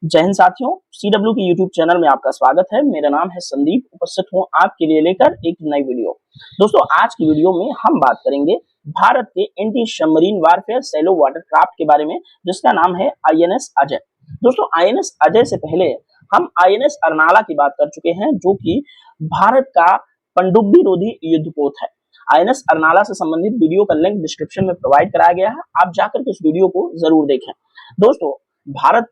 जय हिंद साथियों, CW के YouTube चैनल में आपका स्वागत है। मेरा नाम है संदीप, उपस्थित हूं आपके लिए लेकर एक नई वीडियो। दोस्तों, आज की वीडियो में हम बात करेंगे भारत के anti submarine warfare shallow watercraft के बारे में, जिसका नाम है INS अजय। दोस्तों, INS अजय से पहले हम INS अरनाला की बात कर चुके हैं, जो कि भारत का पनडुब्बी रोधी युद्धपोत है। INS अरनाला से संबंधित वीडियो का लिंक डिस्क्रिप्शन में प्रोवाइड कराया गया है, आप जाकर के इस वीडियो को जरूर देखें। दोस्तों, भारत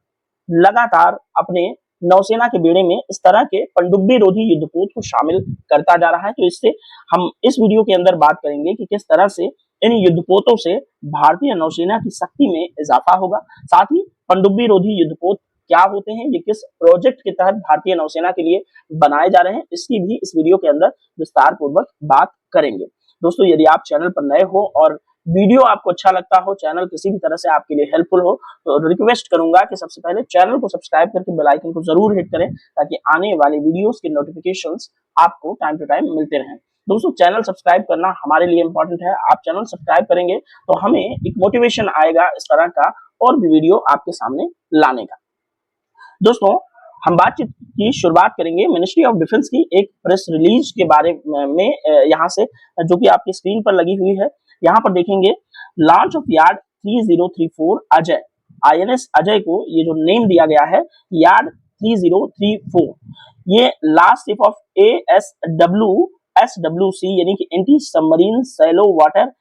लगातार अपने नौसेना के बेड़े में इस तरह के पनडुब्बी रोधी युद्धपोत को शामिल करता जा रहा है। तो इससे हम इस वीडियो के अंदर बात करेंगे कि किस तरह से इन युद्धपोतों से भारतीय नौसेना की शक्ति में इजाफा होगा। साथ ही पनडुब्बी रोधी युद्धपोत क्या होते हैं, ये किस प्रोजेक्ट के तहत भारतीय नौसेना के लिए बनाए जा रहे हैं, इसकी भी इस वीडियो के अंदर विस्तार पूर्वक बात करेंगे। दोस्तों, यदि आप चैनल पर नए हो और वीडियो आपको अच्छा लगता हो, चैनल किसी भी तरह से आपके लिए हेल्पफुल हो, तो रिक्वेस्ट करूंगा कि सबसे पहले चैनल को सब्सक्राइब करके बेल आइकन को जरूर हिट करें, ताकि आने वाले वीडियोस के नोटिफिकेशंस आपको टाइम टू टाइम मिलते रहें। दोस्तों, चैनल सब्सक्राइब करना हमारे लिए इंपॉर्टेंट है। आप चैनल सब्सक्राइब करेंगे तो हमें एक मोटिवेशन आएगा इस तरह का और भी वीडियो आपके सामने लाने का। दोस्तों, हम बातचीत की शुरुआत करेंगे मिनिस्ट्री ऑफ डिफेंस की एक प्रेस रिलीज के बारे में, यहाँ से, जो कि आपकी स्क्रीन पर लगी हुई है। यहाँ पर देखेंगे, launch of yard 3034 Ajay. INS Ajay को ये जो नेम दिया गया है, यार्ड 3034, ये लास्ट शिप ऑफ SWC यानी कि एंटी सबमरीन सैलो वाटर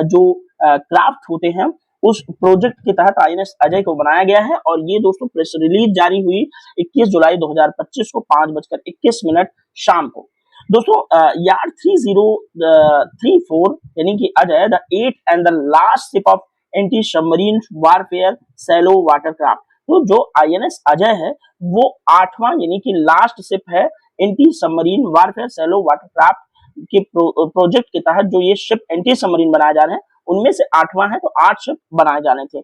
जो क्राफ्ट होते हैं, उस प्रोजेक्ट के तहत INS अजय को बनाया गया है। और ये दोस्तों प्रेस रिलीज जारी हुई 21 जुलाई 2025 को 5:21 शाम को। दोस्तों, यार्ड 3034 यानी कि Ajay, the 8th and the last ship of anti submarine warfare shallow watercraft. तो जो INS अजय है वो 8वां यानी कि लास्ट शिप है anti submarine warfare shallow watercraft के प्रोजेक्ट के तहत। जो ये शिप एंटी सबमरीन बनाए जा रहे हैं उनमें से 8वां है, तो 8 शिप बनाए जाने थे।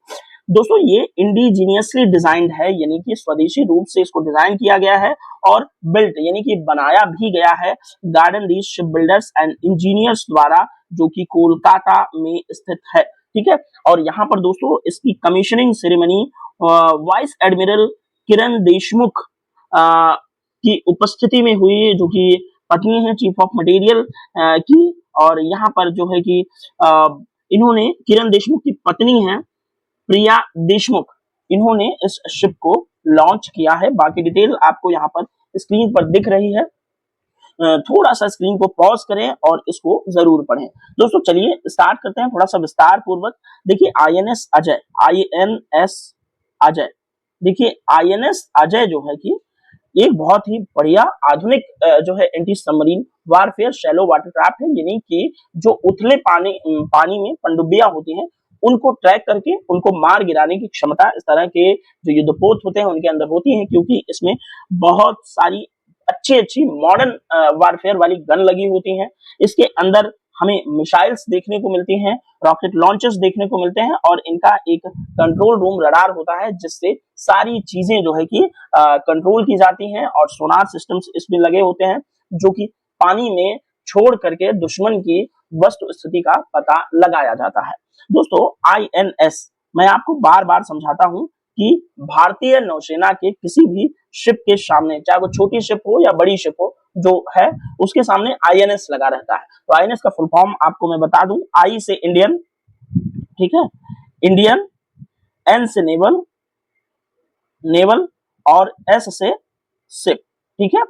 दोस्तों, ये इंडिजीनियसली डिजाइंड है, यानी कि स्वदेशी रूप से इसको डिजाइन किया गया है और बिल्ट यानी कि बनाया भी गया है garden Reach ship builders and engineers द्वारा, जो कि कोलकाता में स्थित है। ठीक है, और यहाँ पर दोस्तों इसकी commissioning ceremony vice admiral Kiran Deshmukh की उपस्थिति में हुई, जो कि पत्नी है चीफ ऑफ मटेरियल की। और यहाँ पर जो है कि इन्होंने, किरण देशमुख की पत्नी है प्रिया देशमुख, इन्होंने इस शिप को लॉन्च किया है। बाकी डिटेल आपको यहाँ पर स्क्रीन पर दिख रही है। थोड़ा सा स्क्रीन को पॉज करें और इसको जरूर पढ़ें। दोस्तों, चलिए स्टार्ट करते हैं थोड़ा सा विस्तार पूर्वक। देखिए, INS अजय, INS अजय, देखिए INS अजय जो है कि एक बहुत ही बढ़िया आधुनिक जो है anti submarine warfare shallow watercraft है, यानी कि जो उथले पानी में पनडुब्बियां होती हैं उनको ट्रैक करके उनको मार गिराने की क्षमता इस तरह के जो युद्धपोत होते हैं उनके अंदर होती है, क्योंकि इसमें बहुत सारी अच्छी मॉडर्न वारफेयर वाली गन लगी होती हैं। इसके अंदर हमें मिसाइल्स देखने को मिलती हैं, रॉकेट लॉन्चर्स देखने को मिलते हैं, और इनका एक कंट्रोल रूम रडार होता है, जिससे सारी चीजें जो है कि कंट्रोल की जाती हैं। और सोनार सिस्टम्स इसमें लगे होते हैं, जो कि पानी में छोड़ करके दुश्मन की वस्तु स्थिति का पता लगाया जाता है। दोस्तों, INS मैं आपको बार बार समझाता हूं कि भारतीय नौसेना के किसी भी शिप के सामने, चाहे वो छोटी शिप हो या बड़ी शिप हो, जो है उसके सामने INS लगा रहता है। तो INS का फुल फॉर्म आपको मैं बता दूं, I से इंडियन, ठीक है, इंडियन, N से नेवल, नेवल, और S से शिप, ठीक है।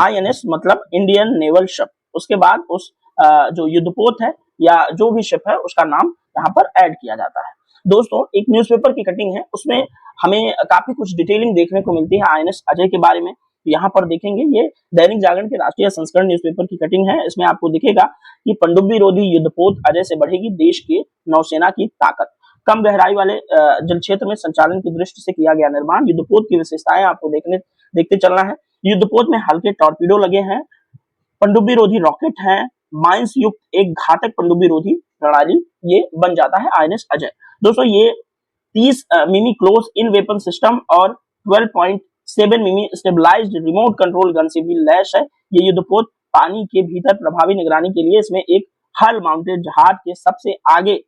INS मतलब इंडियन नेवल शिप। उसके बाद उस जो युद्धपोत है या जो भी शिप है उसका नाम यहाँ पर ऐड किया जाता है। दोस्तों, एक न्यूज़पेपर की कटिंग है, उसमें हमें काफी कुछ डिटेलिंग देखने को मिलती है INS अजय के बारे में। यहाँ पर देखेंगे, ये दैनिक जागरण के राष्ट्रीय संस्करण न्यूज़पेपर की कटिंग है। इसमें आपको दिखेगा कि पनडुब्बी रोधी युद्धपोत अजय से बढ़ेगी देश की नौसेना की ताकत। कम गहराई वाले जल क्षेत्र में संचालन की दृष्टि से किया गया निर्माण। युद्धपोत की विशेषताएं आपको देखते चलना है। युद्धपोत में हल्के टॉर्पीडो लगे हैं, पनडुब्बी रोधी रॉकेट है, माइंस युक्त एक घातक पनडुब्बी रोधी प्रणाली ये बन जाता है INS अजय। दोस्तों, ये 30 मिमी क्लोज इन वेपन सिस्टम और 12.7 मिमी स्टेबलाइज्ड रिमोट कंट्रोल गन से भी लैस है। ये युद्धपोत पानी के भीतर प्रभावी निगरानी के लिए इसमें एक हल माउंटेड जहाज के सबसे आगे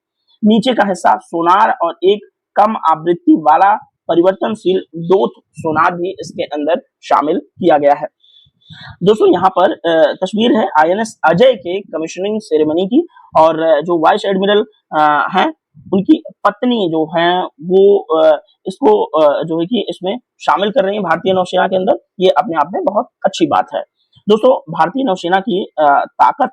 नीचे का हिस्सा सोनार और एक कम आवृत्ति वाला परिवर्तनशील दोस्त सोनार भी इसके अंदर शामिल किया गया है। दोस्तों यहाँ पर तस्वीर है आईएनएस अजय के कमीशनिंग सेरेमनी की, और जो वाइस एडमिरल हैं उनकी पत्नी जो है वो इसको जो है कि इसमें शामिल कर रही है भारतीय नौसेना के अंदर। ये अपने आप में बहुत अच्छी बात है। दोस्तों भारतीय नौसेना की ताकत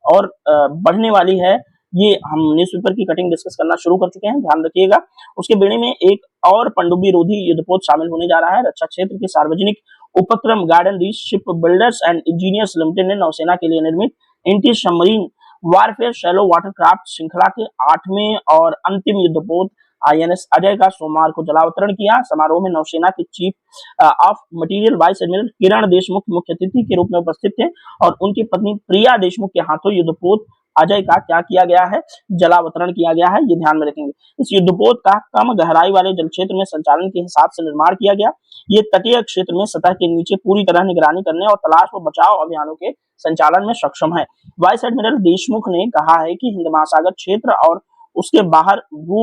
और बढ़ने वाली है, ये हम न्यूज़पेपर की कटिंग डिस्कस करना शुरू कर चुके हैं, ध्यान रखिएगा। उसके बेड़े में एक और पनडुब्बी रोधी युद्धपोत शामिल होने जा रहा है। रक्षा क्षेत्र के सार्वजनिक उपक्रम garden Reach ship builders and engineers limited ने नौसेना के लिए निर्मित anti submarine warfare shallow watercraft श्रृंखला के 8वें और अंतिम युद्धपोत आईएनएस अजय का सोमवार को जलावतरण किया। समारोह में नौसेना के chief of material vice admiral Kiran Deshmukh मुख्य अतिथि के रूप में उपस्थित थे, और उनकी पत्नी प्रिया देशमुख के हाथों युद्धपोत अजय का क्या किया गया है, जलावतरण किया गया है, ये ध्यान में रखेंगे। इस युद्धपोत का कम गहराई वाले जल क्षेत्र में संचालन के हिसाब से निर्माण किया गया। ये तटीय क्षेत्र में सतह के नीचे पूरी तरह निगरानी करने और तलाश व बचाव अभियानों के संचालन में सक्षम है। वाइस एडमिरल देशमुख ने कहा है कि हिंद महासागर क्षेत्र और उसके बाहर भू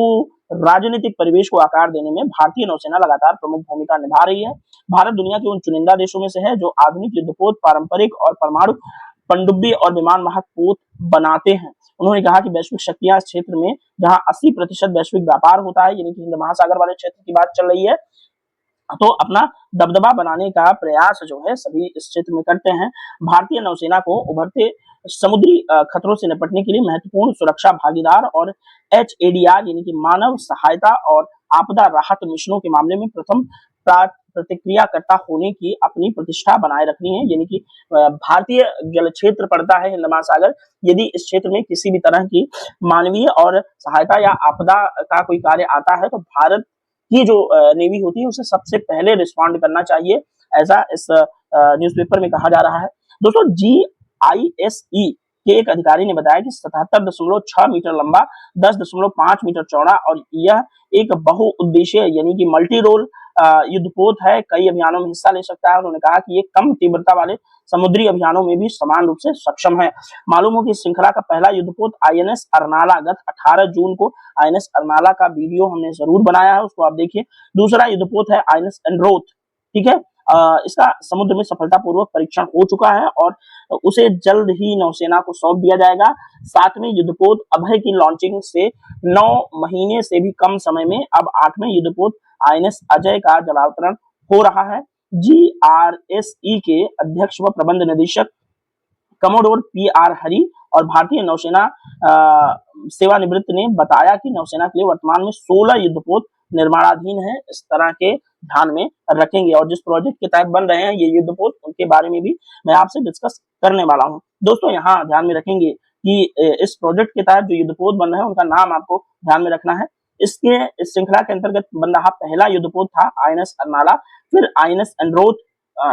राजनीतिक परिवेश को आकार देने में भारतीय नौसेना लगातार प्रमुख भूमिका निभा रही है। भारत दुनिया के उन चुनिंदा देशों में से है जो आधुनिक युद्धपोत, पारंपरिक और परमाणु पनडुब्बी और विमान वाहक पोत बनाते हैं। उन्होंने कहा कि वैश्विक शक्तियां इस क्षेत्र में जहां 80% वैश्विक व्यापार होता है, यानी कि हिंद महासागर वाले क्षेत्र की बात चल रही है, तो अपना दबदबा बनाने का प्रयास जो है सभी इस क्षेत्र में करते हैं। भारतीय नौसेना को उभरते समुद्री खतरों से निपटने के लिए महत्वपूर्ण सुरक्षा भागीदार और HADR यानी कि मानव सहायता और आपदा राहत मिशनों के मामले में प्रथम प्रतिक्रियाकर्ता होने की अपनी प्रतिष्ठा बनाए रखनी है। यानी कि भारतीय जल क्षेत्र पड़ता है हिंद महासागर, यदि इस क्षेत्र में किसी भी तरह की मानवीय और सहायता या आपदा का कोई कार्य आता है तो भारत की जो नेवी होती है उसे सबसे पहले रिस्पॉन्ड करना चाहिए, ऐसा इस न्यूज़पेपर में कहा जा रहा है। दोस्तों GISE के एक अधिकारी ने बताया कि 77.6 मीटर लंबा, 10.5 मीटर चौड़ा और यह एक बहुउद्देशीय यानी कि मल्टी रोल युद्धपोत है, कई अभियानों में हिस्सा ले सकता है। उन्होंने कहा कि ये कम तीव्रता वाले समुद्री अभियानों में भी समान रूप से सक्षम है। मालूम हो कि इस श्रृंखला का पहला युद्धपोत आईएनएस अर्नाला गत 18 जून को आईएनएस अर्नाला का वीडियो हमने जरूर बनाया है, उसको आप देखिए। दूसरा युद्धपोत है आईएनएस एनरोथ, ठीक है। इसका समुद्र में सफलतापूर्वक परीक्षण हो चुका है और उसे जल्द ही नौसेना को सौंप दिया जाएगा। 7वें युद्धपोत अभय की लॉन्चिंग से 9 महीने से भी कम समय में अब 8वें युद्धपोत आईएनएस अजय का जलावतरण हो रहा है। GRSE के अध्यक्ष व प्रबंध निदेशक कमोडोर PR हरी और भारतीय नौसेना सेवानिवृत्त ने बताया कि नौसेना के लिए वर्तमान में 16 युद्धपोत निर्माणाधीन है। इस तरह के ध्यान में रखेंगे, और जिस प्रोजेक्ट के तहत बन रहे हैं ये युद्धपोत उनके बारे में भी मैं आपसे डिस्कस करने वाला हूं। दोस्तों यहाँ ध्यान में रखेंगे कि इस प्रोजेक्ट के तहत जो युद्धपोत बन रहे हैं उनका नाम आपको ध्यान में रखना है। इस श्रृंखला के अंतर्गत बन रहा पहला युद्धपोत था आईएनएस अर्नाला, फिर आईएनएस एनरोथ,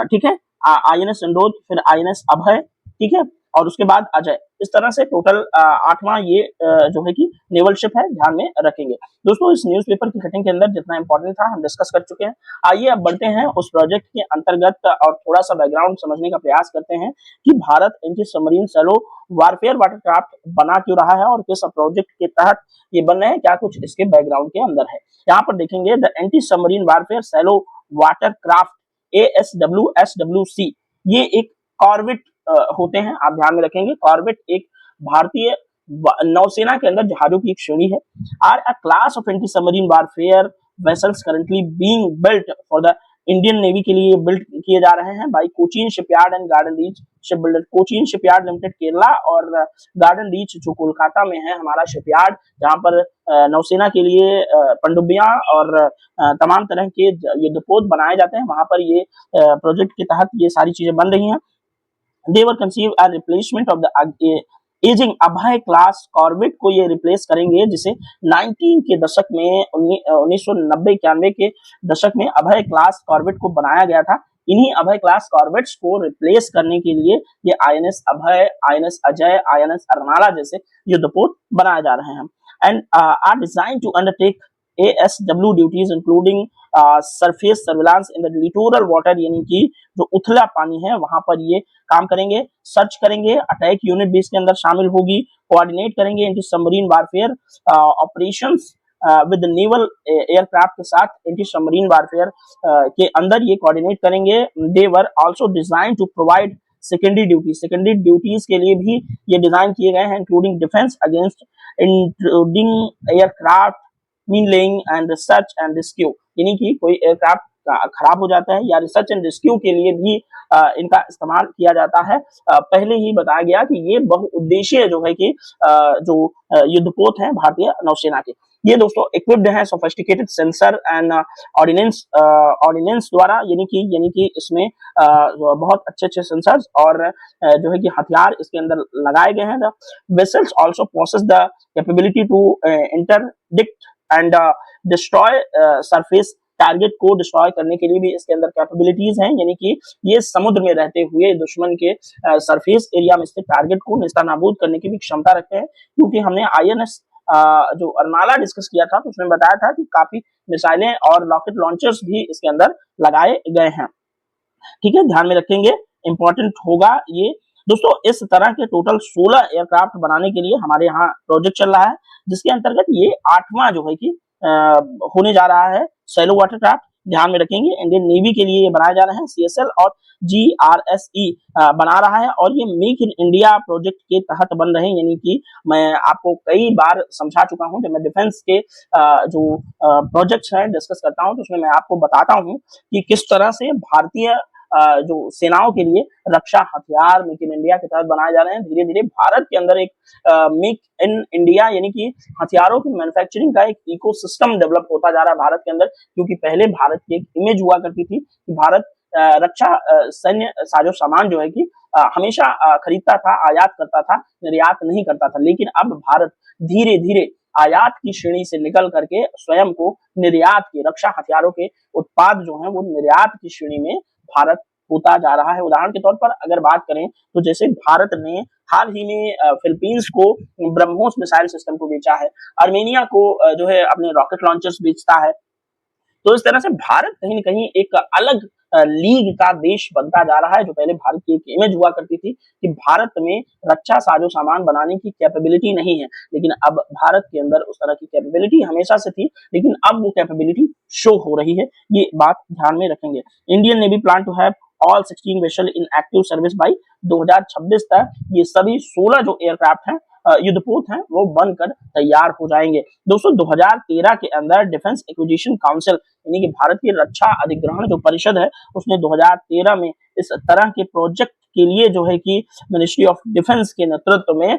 ठीक है, आईएनएस एनरोथ, फिर आईएनएस अभय, ठीक है, और उसके बाद अजय। इस तरह से टोटल 8वां ये जो है कि नेवल शिप है, ध्यान में रखेंगे। दोस्तों इस न्यूज़पेपर की कटिंग के अंदर जितना इंपॉर्टेंट था हम डिस्कस कर चुके हैं। आइए अब बढ़ते हैं उस प्रोजेक्ट के अंतर्गत और थोड़ा सा बैकग्राउंड समझने का प्रयास करते हैं कि Bharat anti submarine shallow warfare watercraft बना क्यों रहा है और किस प्रोजेक्ट के तहत ये बन रहे हैं, क्या कुछ इसके बैकग्राउंड के अंदर है। यहाँ पर देखेंगे the anti submarine warfare shallow watercraft ASWSWC, ये एक कॉर्वेट होते हैं, आप ध्यान में रखेंगे। कॉर्वेट एक भारतीय नौसेना के अंदर जहाजों की एक श्रेणी है। Are a class of anti submarine warfare vessels currently being built for the Indian Navy के लिए बिल्ट किए जा रहे हैं by Cochin shipyard and Garden Reach ship builder. Cochin shipyard limited Kerala और गार्डन रीच जो कोलकाता में है हमारा शिपयार्ड, जहां पर नौसेना के लिए पनडुब्बियां और तमाम तरह के युद्धपोत बनाए जाते हैं, वहां पर ये प्रोजेक्ट के तहत ये सारी चीजें बन रही हैं। They were conceived as replacement of the ageing Abhay class corvette को ये रिप्लेस करेंगे, जिसे 19 के दशक में 1990-91 के दशक में अभय क्लास कॉर्वेट को बनाया गया था। इन्हीं अभय क्लास कॉर्वेट्स को रिप्लेस करने के लिए ये INS Abhay, INS Ajay, INS Arnala जैसे युद्धपोत बनाए जा रहे हैं। And are designed to undertake ASW duties including surface surveillance in the littoral water, यानी कि जो उथला पानी है वहां पर ये काम करेंगे, सर्च करेंगे, अटैक यूनिट भी इसके अंदर शामिल होगी, कोऑर्डिनेट करेंगे anti submarine warfare operations with naval aircraft के साथ एंटी सबमरीन वारफेयर के अंदर ये कोऑर्डिनेट करेंगे। They were also designed to provide secondary duties के लिए भी ये डिजाइन किए गए हैं, including defence against intruding aircraft mine laying and research and rescue, यानी कि कोई एयरक्राफ्ट खराब हो जाता है या रिसर्च एंड रेस्क्यू के लिए भी इनका इस्तेमाल किया जाता है। पहले ही बताया गया कि ये बहुउद्देशीय जो है कि जो युद्धपोत हैं भारतीय नौसेना के, ये दोस्तों इक्विप्ड हैं सोफिस्टिकेटेड सेंसर एंड ऑर्डिनेंस द्वारा, यानी कि इसमें बहुत अच्छे सेंसर्स और जो है कि हथियार इसके अंदर लगाए गए हैं। The vessels also possess the capability to interdict and destroy surface target को डिस्ट्रॉय करने के लिए भी इसके अंदर कैपेबिलिटीज हैं, यानी कि ये समुद्र में रहते हुए दुश्मन के सरफेस एरिया में स्थित टारगेट को नेस्तनाबूद करने की भी क्षमता रखते हैं। क्योंकि हमने आईएनएस जो अरमाला डिस्कस किया था तो उसमें बताया था कि काफी मिसाइलें और रॉकेट लॉन्चर्स भी इसके अंदर लगाए गए हैं। ठीक है, ध्यान में रखेंगे, इंपॉर्टेंट होगा ये दोस्तों। इस तरह के टोटल 16 एयरक्राफ्ट बनाने के लिए हमारे यहाँ प्रोजेक्ट चल रहा है, जिसके अंतर्गत ये 8वां जो है कि होने जा रहा है सैलो वाटरक्राफ्ट। ध्यान में रखेंगे, इंडियन नेवी के लिए ये बनाए जा रहे हैं, सीएसएल और जीआरएसई बना रहा है और ये मेक इन इंडिया प्रोजेक्ट के तहत बन रहे हैं। यानी कि मैं आपको कई बार समझा चुका हूं, जब मैं डिफेंस के जो प्रोजेक्ट्स हैं डिस्कस करता हूं तो उसमें मैं आपको बताता हूं कि किस तरह से भारतीय जो सेनाओं के लिए रक्षा हथियार मेक इन इंडिया के तहत बनाए जा रहे हैं। धीरे धीरे भारत के अंदर एक मेक इन इंडिया यानी कि हथियारों की मैन्युफैक्चरिंग का एक इकोसिस्टम डेवलप होता जा रहा है भारत के अंदर। क्योंकि पहले भारत की एक इमेज हुआ करती थी कि भारत रक्षा सैन्य साजो सामान जो है कि हमेशा खरीदता था, आयात करता था, निर्यात नहीं करता था। लेकिन अब भारत धीरे धीरे आयात की श्रेणी से निकल करके स्वयं को निर्यात की रक्षा हथियारों के उत्पाद जो है वो निर्यात की श्रेणी में भारत होता जा रहा है। उदाहरण के तौर पर अगर बात करें तो जैसे भारत ने हाल ही में फिलीपींस को ब्रह्मोस मिसाइल सिस्टम को बेचा है, अर्मेनिया को जो है अपने रॉकेट लॉन्चर्स बेचता है। तो इस तरह से भारत कहीं न कहीं एक अलग लीग का देश बनता जा रहा है। जो पहले भारत की एक इमेज हुआ करती थी कि भारत में रक्षा साजो सामान बनाने की कैपेबिलिटी नहीं है, लेकिन अब भारत के अंदर उस तरह की कैपेबिलिटी हमेशा से थी, लेकिन अब वो कैपेबिलिटी शो हो रही है। ये बात ध्यान में रखेंगे। Indian Navy plan to have all 16 vessel in active service by 2026 तक ये सभी 16 जो एयरक्राफ्ट हैं युद्धपोत हैं वो बनकर तैयार हो जाएंगे। दोस्तों 2013 के अंदर डिफेंस एक्विजिशन काउंसिल यानी कि भारत की रक्षा अधिग्रहण जो परिषद है उसने 2013 में इस तरह के प्रोजेक्ट के लिए जो है कि मिनिस्ट्री ऑफ डिफेंस के नेतृत्व में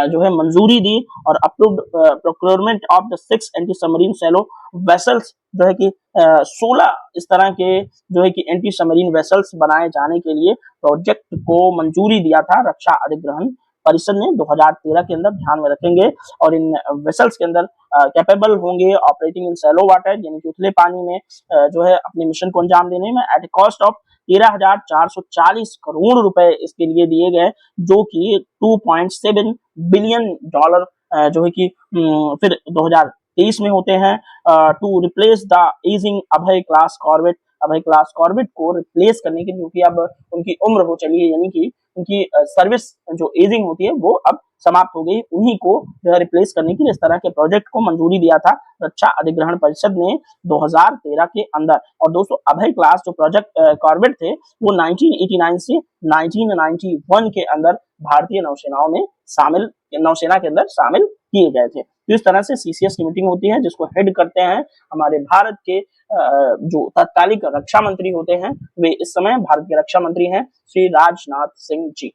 जो है मंजूरी दी और approved procurement of the 6 anti submarine shallow vessels जो है कि 16 इस तरह के जो है कि एंटी सबमरीन वेसल्स बनाए जाने के लिए प्रोजेक्ट को मंजूरी दिया था रक्षा अधिग्रहण परिषद ने 2013 के अंदर। ध्यान में रखेंगे और इन वेसल्स के अंदर कैपेबल होंगे ऑपरेटिंग इन सैलो वाटर यानी कि उथले पानी में जो है अपने मिशन को अंजाम देने में एट कॉस्ट ऑफ 13,440 करोड़ रुपए इसके लिए दिए गए, जो कि $2.7 बिलियन जो है कि फिर 2023 में होते हैं। To replace the ageing Abhay class corvette को रिप्लेस करने के लिए, क्योंकि अब उनकी उम्र हो चली है, यानी कि उनकी सर्विस जो एजिंग होती है वो अब समाप्त हो गई, उन्हीं को जो है रिप्लेस करने के लिए इस तरह के प्रोजेक्ट को मंजूरी दिया था रक्षा अधिग्रहण परिषद ने 2013 के अंदर। और दोस्तों अभय क्लास जो प्रोजेक्ट कॉर्बेट थे वो 1989 से 1991 के अंदर भारतीय नौसेना के अंदर शामिल किए गए थे। तो इस तरह से सीसीएस की मीटिंग होती है जिसको हेड करते हैं हमारे भारत के जो तत्कालिक रक्षा मंत्री होते हैं, वे इस समय भारत के रक्षा मंत्री हैं श्री राजनाथ सिंह जी।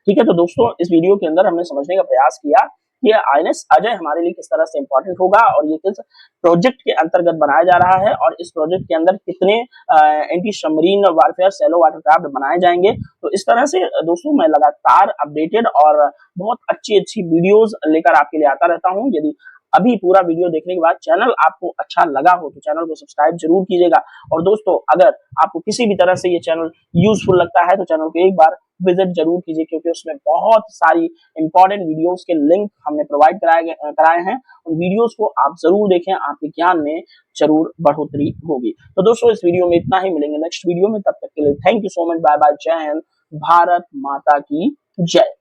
ठीक है, तो दोस्तों इस वीडियो के अंदर हमने समझने का प्रयास किया कि आईएनएस अजय हमारे लिए किस तरह से इंपॉर्टेंट होगा और ये किस प्रोजेक्ट के अंतर्गत बनाया जा रहा है और इस प्रोजेक्ट के अंदर कितने anti submarine warfare shallow watercraft बनाए जाएंगे। तो इस तरह से दोस्तों मैं लगातार अपडेटेड और बहुत अच्छी वीडियोस लेकर आपके लिए आता रहता हूं। यदि अभी पूरा वीडियो देखने के बाद चैनल आपको अच्छा लगा हो तो चैनल को सब्सक्राइब जरूर कीजिएगा। और दोस्तों अगर आपको किसी भी तरह से ये चैनल यूजफुल लगता है तो चैनल को एक बार विजिट जरूर कीजिए, क्योंकि उसमें बहुत सारी इंपॉर्टेंट वीडियोस के लिंक हमने प्रोवाइड कराए हैं। उन वीडियोस को आप जरूर देखें, आपके ज्ञान में जरूर बढ़ोतरी होगी। तो दोस्तों इस वीडियो में इतना ही, मिलेंगे नेक्स्ट वीडियो में, तब तक के लिए thank you so much, bye bye, जय हिंद, भारत माता की जय।